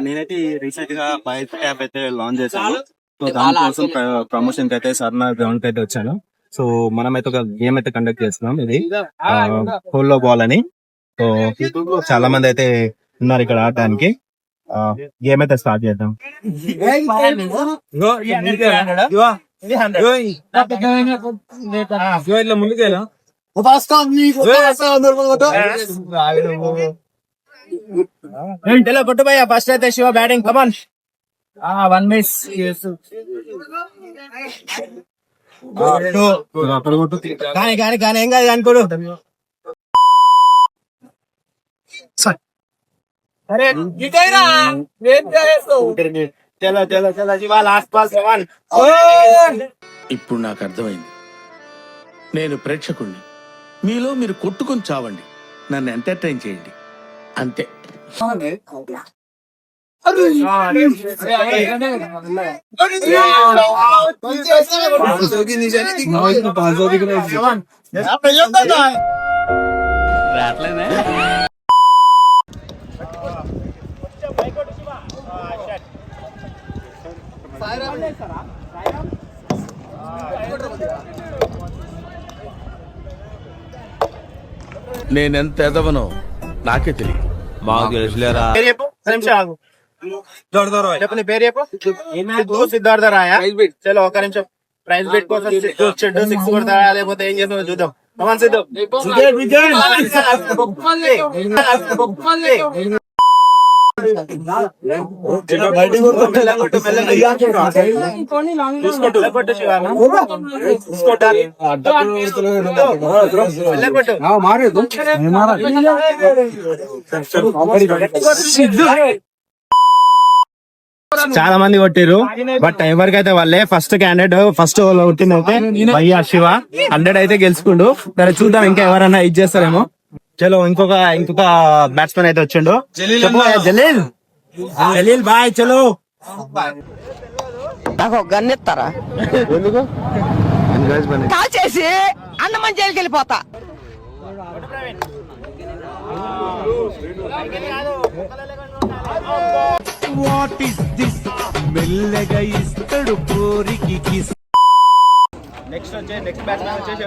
నేనైతే రీసెంట్ గా bike app అయితే లాంచ్ చేశాను. సో దానికోసం ప్రమోషన్ కి అయితే సర్నా గ్రౌండ్ కి అయితే వచ్చాను. సో మనమైతే ఒక గేమ్ అయితే కండక్ట్ చేస్తున్నాం. ఇది హోల్లో బాల్ అని. సో చాలా మంది అయితే ఉన్నారు ఇక్కడ ఆడటానికి. గేమ్ అయితే స్టార్ట్ చేద్దాం. కొట్టు భయ్య, ఫస్ట్ అయితే శివ బ్యాటింగ్. కమాన్, 1 మిస్. కానీ ఏం కాదు అనుకోడు. ఇప్పుడు నాకు అర్థమైంది. నేను ప్రేక్షకుణ్ణి. మీలో మీరు కొట్టుకొని చావండి, నన్ను ఎంటర్టైన్ చేయండి, అంతే. నేనెంత ఎదవనో నాకే తెలియదు. మాకు తెలుసులేరా. చెప్పు నీ పేరు చెప్పు. సిద్ధార్థ రాయా. చలో ఒక నిమిషం. ప్రైజ్ బెట్ కోసం 6 కొడతారా లేకపోతే ఏం చేస్తారో చూద్దాం. కమాన్ సిద్ధు. చాలా మంది కొట్టిరు, బట్ ఎవరికైతే వాళ్ళే ఫస్ట్ క్యాండిడేట్ ఫస్ట్ కొట్టింది అయితే భయ్యా శివ 100 అయితే గెలుచుకుండు. సరే చూద్దాం ఇంకా ఎవరైనా ఇది చేస్తారేమో. చలో ఇంకొక బ్యాట్స్మెన్ అయితే వచ్చిండు. జలీల్ బాయ్. చలో నాకు గన్ ఇస్తారా? కాల్ చేసి అన్నమని జైలుకి వెళ్ళిపోతా. What is this? మెల్లగా ఇస్తాడు పోరికి కిస్. నెక్స్ట్ బ్యాట్స్మెన్ వచ్చేసి